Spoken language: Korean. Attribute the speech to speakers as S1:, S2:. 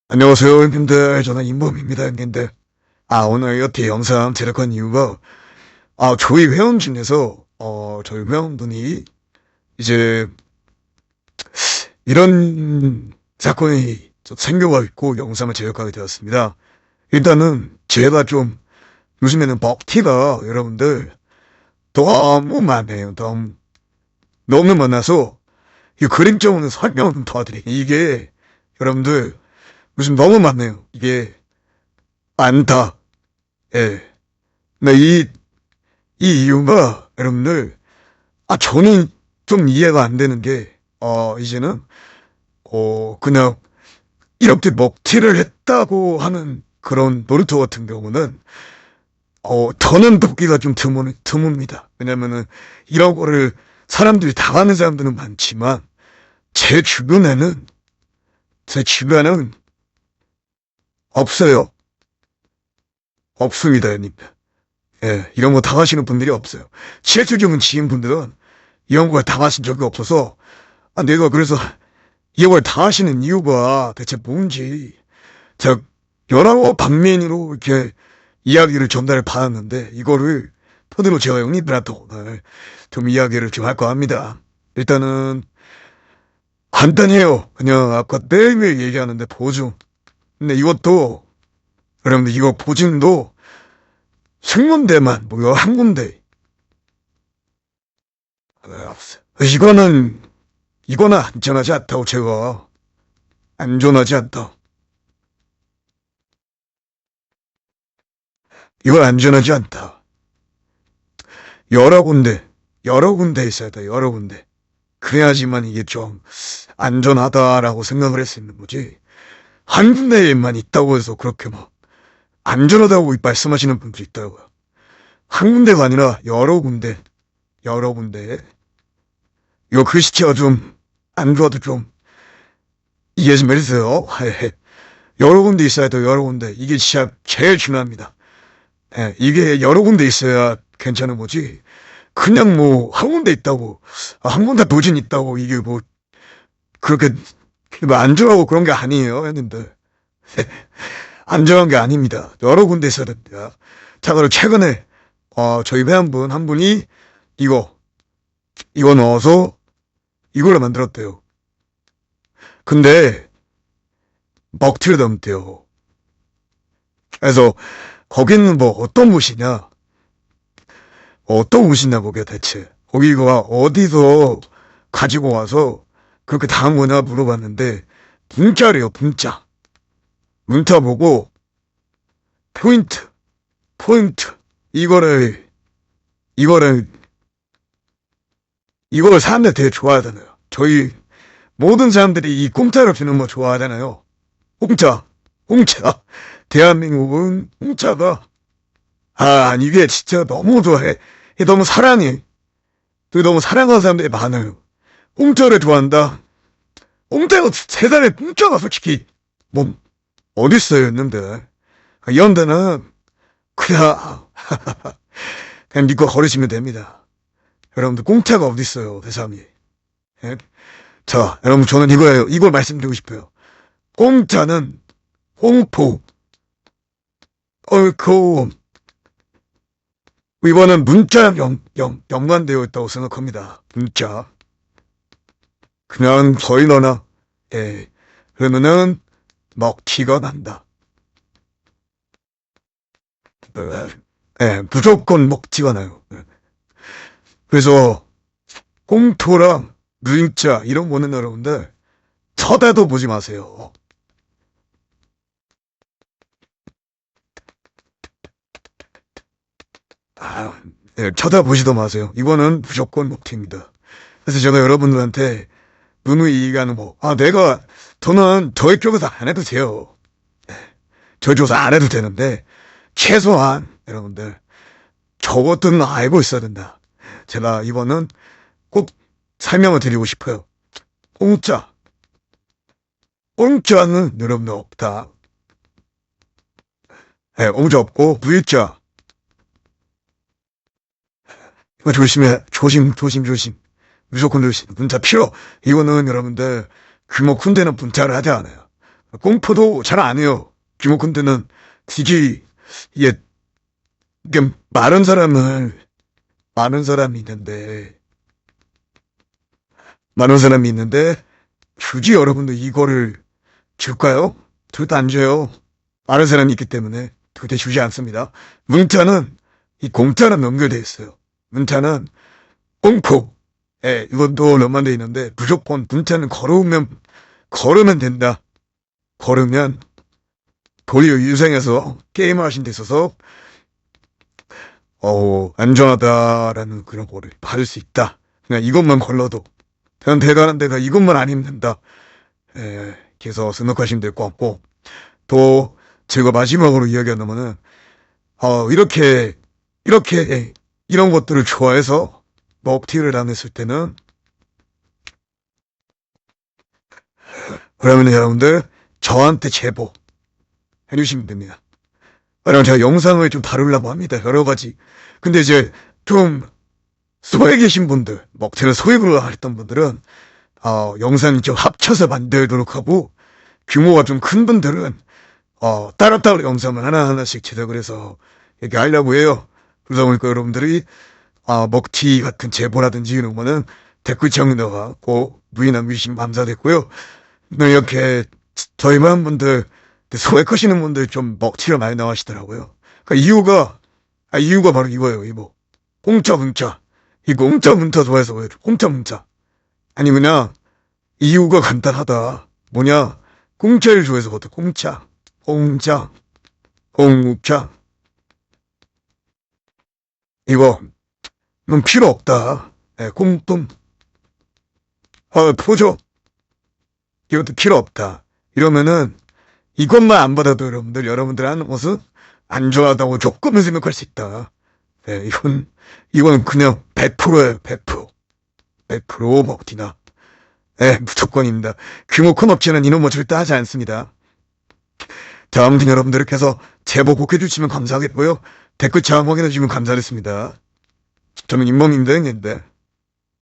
S1: 안녕하세요, 형님들. 저는 임범입니다, 형님들. 오늘 이렇게 영상 제작한 이유가, 저희 회원 중에서, 저희 회원분이 이제 이런 사건이 좀 생겨가지고 영상을 제작하게 되었습니다. 일단은 제가 좀 요즘에는 먹튀가 여러분들 너무 많아요. 너무 많아서 이 그림적으로 설명을 좀 도와드릴게요. 이게 여러분들 요즘 너무 많네요. 이게 많다. 예. 근데 이 이유가 여러분들, 저는 좀 이해가 안 되는 게, 이제는, 그냥 이렇게 먹튀를 했다고 하는 그런 놀이터 같은 경우는, 저는 보기가 좀 드뭅니다. 왜냐면은 이런 거를 사람들이 당하는 사람들은 많지만, 제 주변에는, 제 주변은 없어요. 없습니다, 형님. 예, 이런 거 당하시는 분들이 없어요. 실질적인 지인분들은 이런 걸 당하신 적이 없어서, 내가 그래서 이걸 당하시는 이유가 대체 뭔지, 제가 여러 방면으로 이렇게 이야기를 전달을 받았는데, 이거를 토대로 제가 형님들한테 오늘 좀 이야기를 좀 할까 합니다. 일단은, 간단해요. 그냥 아까 매일매일 얘기하는데, 보증. 근데 이것도, 여러분들 이거 보증도 승문대만 모여 한 군데. 없어요. 이거는 안전하지 않다고 제가, 안전하지 않다. 이건 안전하지 않다. 여러 군데, 여러 군데 있어야 돼, 여러 군데. 그래야지만 이게 좀 안전하다라고 생각을 할 수 있는 거지. 한 군데에만 있다고 해서 그렇게 막 안전하다고 말씀하시는 분들이 있더라고요. 한 군데가 아니라 여러 군데, 여러 군데. 이거 글씨체가 좀 안 좋아도 좀 이해 좀 해주세요. 여러 군데 있어야 돼, 여러 군데. 이게 진짜 제일 중요합니다. 예, 이게 여러 군데 있어야 괜찮은 거지. 그냥 뭐, 한 군데 있다고, 한 군데 도진 있다고, 이게 뭐, 그렇게, 뭐 안전하고 그런 게 아니에요, 형님들. 안전한 게 아닙니다. 여러 군데 있어야 됩니다. 자, 그리고 최근에, 저희 회 한 분이, 이거, 이거 넣어서, 이걸로 만들었대요. 근데, 먹튀를 넘대요. 그래서, 거기는 뭐, 어떤 곳이냐, 어떤 옷이냐, 거기가 대체. 거기가 어디서 가지고 와서 그렇게 당한 거냐 물어봤는데, 문자래요, 문자. 문자 보고, 포인트, 포인트. 이거를, 이거를, 이거를 사람들 되게 좋아하잖아요. 저희, 모든 사람들이 이 공짜로 주는 거 좋아하잖아요. 공짜, 공짜. 대한민국은 공짜가, 이게 진짜 너무 좋아해. 이게 너무 사랑해. 또 너무 사랑하는 사람들이 많아요. 공짜를 좋아한다. 공짜가 세상에 공짜가 솔직히 뭐 어딨어요 있는데 이런 데는 그냥 그냥 믿고 걸으시면 됩니다. 여러분들 공짜가 어딨어요 세상에. 예? 자 여러분 저는 이거예요. 이걸 말씀드리고 싶어요. 공짜는 공포 그 이거는 문자랑 연관되어 있다고 생각합니다. 문자 그냥 저희 너나 예 그러면은 먹튀가 난다. 무조건 먹튀가 나요. 그래서 공토랑 문자 이런 거는 여러분들 쳐다도 보지 마세요. 쳐다보지도 마세요. 이거는 무조건 먹튀입니다. 그래서 제가 여러분들한테 누누이 얘기하는 거, 저는 저희 쪽에서 안 해도 돼요. 저희 쪽에서 안 해도 되는데, 최소한, 여러분들, 저것들은 알고 있어야 된다. 제가 이거는 꼭 설명을 드리고 싶어요. 공짜. 공짜는 여러분들 없다. 공짜 없고, 무일자. 이거 조심해. 조심. 무조건 조심. 문자 필요. 이거는 여러분들, 규모 큰 데는 문자를 하지 않아요. 공포도 잘 안 해요. 귀모컨대는 특히 이게 많은 사람이 있는데 굳이 여러분들 이거를 줄까요? 절대 안 줘요. 많은 사람이 있기 때문에 절대 주지 않습니다. 문자는 이 공짜로 연결돼 있어요. 문자는 공포. 예, 이것도 연관돼 있는데 무조건 문자는 걸으면 된다. 걸으면 도리어 유생에서 게임을 하신 데 있어서 안전하다라는 그런 거를 받을 수 있다. 그냥 이것만 걸러도 그냥 대단한 데가 이것만 안 힘든다. 예, 그래서 생각하시면 될 것 같고, 또 제가 마지막으로 이야기한다면은 이렇게 이런 것들을 좋아해서 먹튀를 당했을 때는, 그러면 여러분들 저한테 제보 해주시면 됩니다. 왜냐면 제가 영상을 좀 다루려고 합니다. 여러 가지. 근데 이제 좀 소외 계신 분들, 먹튀를 소액으로 했던 분들은 영상 좀 합쳐서 만들도록 하고, 규모가 좀 큰 분들은 따로따로 영상을 하나하나씩 제작을 해서 얘기하려고 해요. 그러다 보니까 여러분들이 먹튀 같은 제보라든지 이런 거는 댓글창에 넣어갖고 문의 남겨주시면 감사드리고요. 이렇게 저희만 분들, 소액하시는 분들 좀 먹튀가 많이 나가시더라고요. 그러니까 이유가 바로 이거예요. 이거 공짜 문자. 이 공짜 문자 좋아해서 그래요. 공짜 문자. 아니 그냥 이유가 간단하다. 뭐냐? 공짜를 좋아해서 그렇다. 공짜. 이거 넌 필요 없다. 공돈. 포죠. 이것도 필요 없다. 이러면은 이것만 안 받아도 여러분들 하는 것은 안 좋아하다고 조금은 생각할 수 있다. 네, 이건 그냥 100%예요. 100% 먹튀나. 네, 무조건입니다. 규모 큰 업체는 이런 거 절대 하지 않습니다. 자, 아무튼 여러분들께서 제보 꼭 해주시면 감사하겠고요. 댓글 잘 확인해 주시면 감사하겠습니다. 저는 잇몸입니다, 형님들.